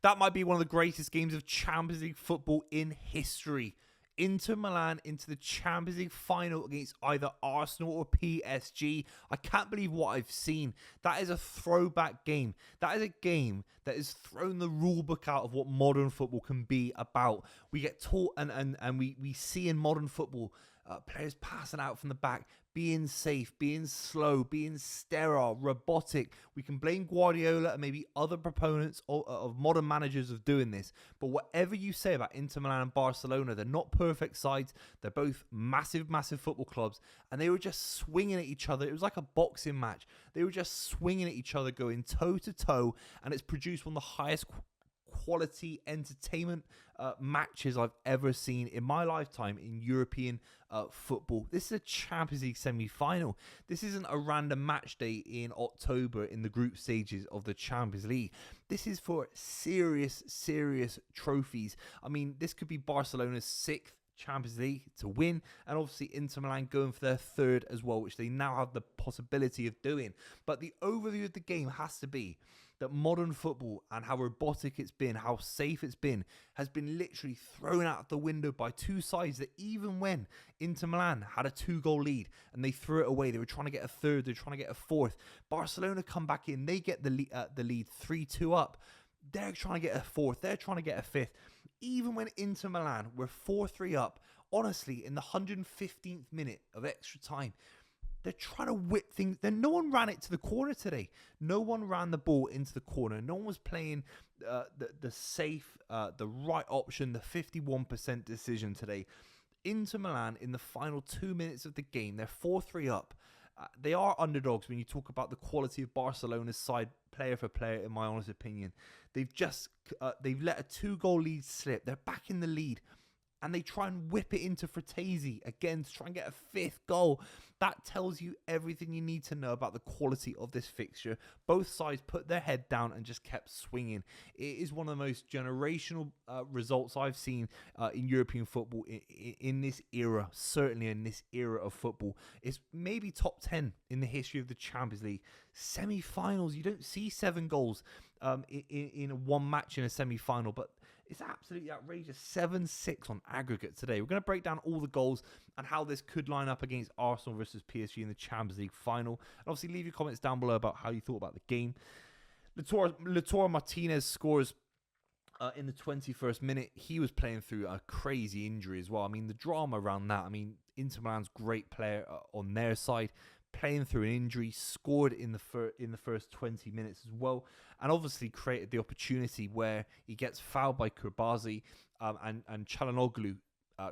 That might be one of the greatest games of Champions League football in history. Inter Milan into the Champions League final against either Arsenal or PSG. I can't believe what I've seen. That is a throwback game. That is a game that has thrown the rule book out of what modern football can be about. We get taught and we see in modern football players passing out from the back, being safe, being slow, being sterile, robotic. We can blame Guardiola and maybe other proponents of modern managers of doing this. But whatever you say about Inter Milan and Barcelona, they're not perfect sides. They're both massive, massive football clubs. And they were just swinging at each other. It was like a boxing match. They were just swinging at each other, going toe to toe. And it's produced one of the highest quality entertainment matches I've ever seen in my lifetime in European football. This is a Champions League semi-final. This isn't a random match day in October in the group stages of the Champions League. This is for serious trophies. I mean, this could be Barcelona's 6th Champions League to win, and obviously Inter Milan going for their 3rd as well, which they now have the possibility of doing. But the overview of the game has to be that modern football and how robotic it's been, how safe it's been, has been literally thrown out the window by two sides that even when Inter Milan had a 2-goal lead and they threw it away, they were trying to get a 3rd, they're trying to get a 4th. Barcelona come back in, they get the lead 3-2 up. They're trying to get a 4th, they're trying to get a 5th. Even when Inter Milan were 4-3 up, honestly, in the 115th minute of extra time, they're trying to whip things. Then no one ran it to the corner today. No one ran the ball into the corner. No one was playing the safe, the right option, the 51% decision today. Inter Milan, in the final 2 minutes of the game, they're 4-3 up. They are underdogs when you talk about the quality of Barcelona's side, player for player, in my honest opinion. They've let a 2-goal lead slip. They're back in the lead. And they try and whip it into Fratesi again to try and get a 5th goal. That tells you everything you need to know about the quality of this fixture. Both sides put their head down and just kept swinging. It is one of the most generational results I've seen in European football in this era. Certainly in this era of football. It's maybe top 10 in the history of the Champions League. Semi-finals, you don't see 7 goals in one match in a semi-final, but it's absolutely outrageous. 7-6 on aggregate today. We're going to break down all the goals and how this could line up against Arsenal versus PSG in the Champions League final. And obviously, leave your comments down below about how you thought about the game. Lautaro Martinez scores in the 21st minute. He was playing through a crazy injury as well. I mean, the drama around that. I mean, Inter Milan's great player on their side, playing through an injury, scored in the first 20 minutes as well, and obviously created the opportunity where he gets fouled by Kurbazi, and Çalhanoğlu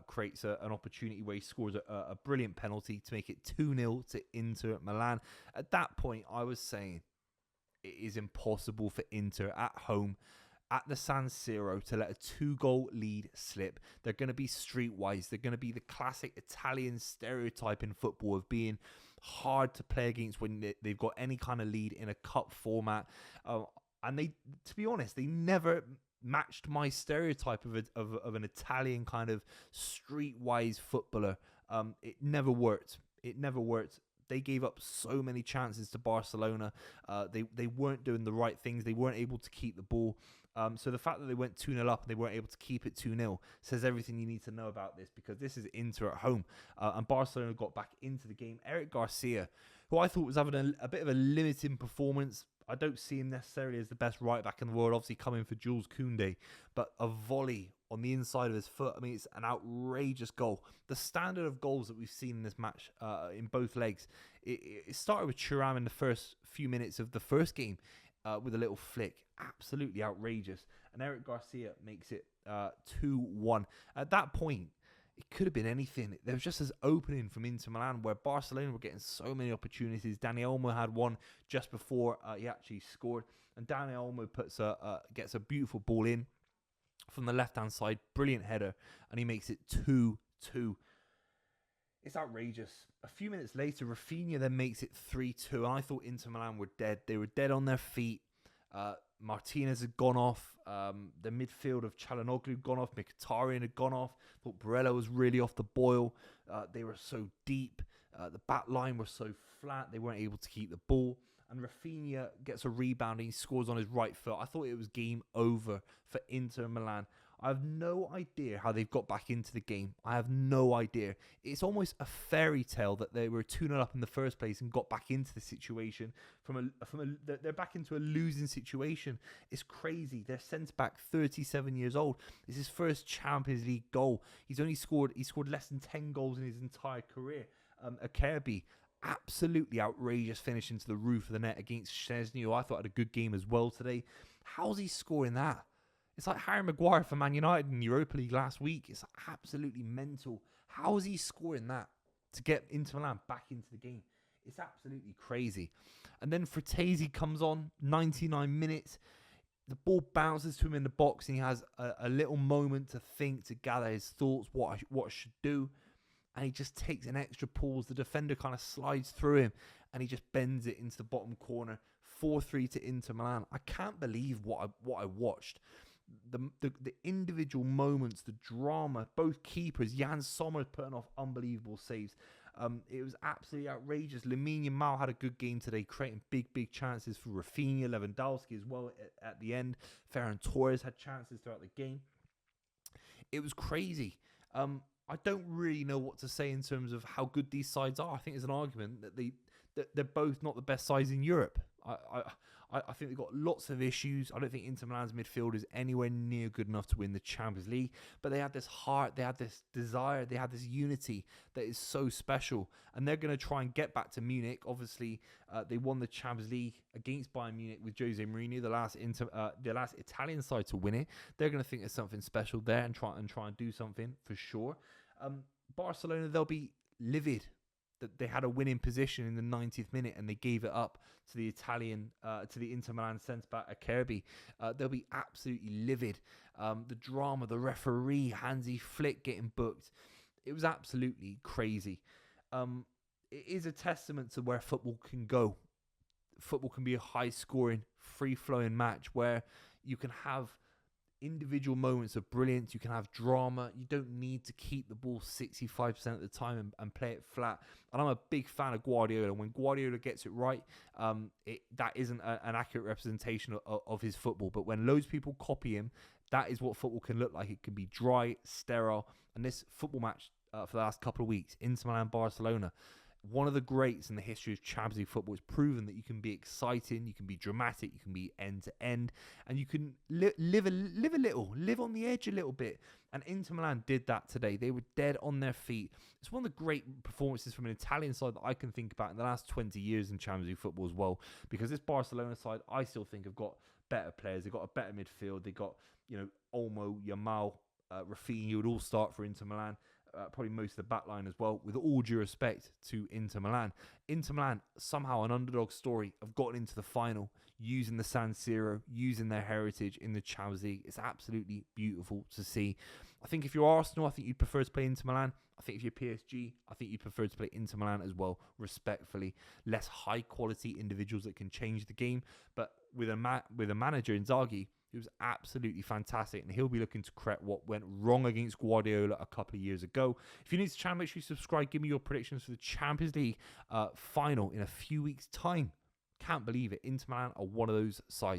creates an opportunity where he scores a brilliant penalty to make it 2-0 to Inter Milan. At that point, I was saying it is impossible for Inter at home at the San Siro to let a 2-goal lead slip. They're going to be streetwise. They're going to be the classic Italian stereotype in football of being hard to play against when they've got any kind of lead in a cup format. And they, to be honest, they never matched my stereotype of an Italian kind of streetwise footballer. It never worked. It never worked. They gave up so many chances to Barcelona. They weren't doing the right things. They weren't able to keep the ball. So the fact that they went 2-0 up and they weren't able to keep it 2-0 says everything you need to know about this, because this is Inter at home. And Barcelona got back into the game. Eric Garcia, who I thought was having a bit of a limiting performance. I don't see him necessarily as the best right back in the world, obviously coming for Jules Koundé. But a volley on the inside of his foot, I mean, it's an outrageous goal. The standard of goals that we've seen in this match in both legs, it started with Thuram in the first few minutes of the first game with a little flick. Absolutely outrageous. And Eric Garcia makes it 2-1. At that point, it could have been anything. There was just this opening from Inter Milan where Barcelona were getting so many opportunities. Dani Olmo had one just before he actually scored. And Dani Olmo gets a beautiful ball in from the left-hand side. Brilliant header. And he makes it 2-2. It's outrageous. A few minutes later, Rafinha then makes it 3-2. And I thought Inter Milan were dead. They were dead on their feet. Martinez had gone off. The midfield of Çalhanoğlu had gone off. Mkhitaryan had gone off. Thought Barella was really off the boil. They were so deep. The back line were so flat. They weren't able to keep the ball. and Rafinha gets a rebound and he scores on his right foot. I thought it was game over for Inter Milan. I have no idea how they've got back into the game. I have no idea. It's almost a fairy tale that they were 2-0 up in the first place and got back into the situation they're back into a losing situation. It's crazy. Their centre back, 37 years old. It's his first Champions League goal. He scored less than 10 goals in his entire career. Acerbi, absolutely outrageous finish into the roof of the net against Szczesny, who I thought had a good game as well today. How's he scoring that? It's like Harry Maguire for Man United in the Europa League last week. It's absolutely mental. How is he scoring that to get Inter Milan back into the game? It's absolutely crazy. And then Fratesi comes on, 99 minutes. The ball bounces to him in the box and he has a little moment to think, to gather his thoughts, what I should do. And he just takes an extra pause. The defender kind of slides through him and he just bends it into the bottom corner. 4-3 to Inter Milan. I can't believe what I watched. The individual moments, the drama, both keepers, Jan Sommer putting off unbelievable saves. It was absolutely outrageous. Lamine Yamal had a good game today, creating big chances for Rafinha, Lewandowski as well at the end. Ferran Torres had chances throughout the game. It was crazy. I don't really know what to say in terms of how good these sides are. I think there's an argument that they're both not the best sides in Europe. I think they've got lots of issues. I don't think Inter Milan's midfield is anywhere near good enough to win the Champions League. But they had this heart, they had this desire, they had this unity that is so special. And they're going to try and get back to Munich. Obviously, they won the Champions League against Bayern Munich with Jose Mourinho, the last Italian side to win it. They're going to think there's something special there and try and do something for sure. Barcelona, they'll be livid that they had a winning position in the 90th minute and they gave it up to the Inter Milan centre-back Acerbi. They'll be absolutely livid. The drama, the referee, Hansi Flick getting booked. It was absolutely crazy. It is a testament to where football can go. Football can be a high-scoring, free-flowing match where you can have individual moments of brilliance. You can have drama. You don't need to keep the ball 65% of the time and play it flat. And I'm a big fan of Guardiola. When Guardiola gets it right, that isn't an accurate representation of his football. But when loads of people copy him, that is what football can look like. It can be dry, sterile. And this football match for the last couple of weeks, Inter Milan, Barcelona, one of the greats in the history of Champions League football, has proven that you can be exciting, you can be dramatic, you can be end to end, and you can live on the edge a little bit. And Inter Milan did that today. They were dead on their feet. It's one of the great performances from an Italian side that I can think about in the last 20 years in Champions League football as well. Because this Barcelona side, I still think have got better players. They've got a better midfield. They got Olmo, Yamal, Rafinha would all start for Inter Milan. Probably most of the back line as well, with all due respect to Inter Milan. Inter Milan, somehow an underdog story, have gotten into the final using the San Siro, using their heritage in the Champions League. It's absolutely beautiful to see. I think if you're Arsenal, I think you'd prefer to play Inter Milan. I think if you're PSG, I think you'd prefer to play Inter Milan as well, respectfully. Less high-quality individuals that can change the game, but with a manager, Inzaghi, he was absolutely fantastic, and he'll be looking to correct what went wrong against Guardiola a couple of years ago. If you're new to the channel, make sure you subscribe. Give me your predictions for the Champions League final in a few weeks' time. Can't believe it. Inter Milan are one of those sides.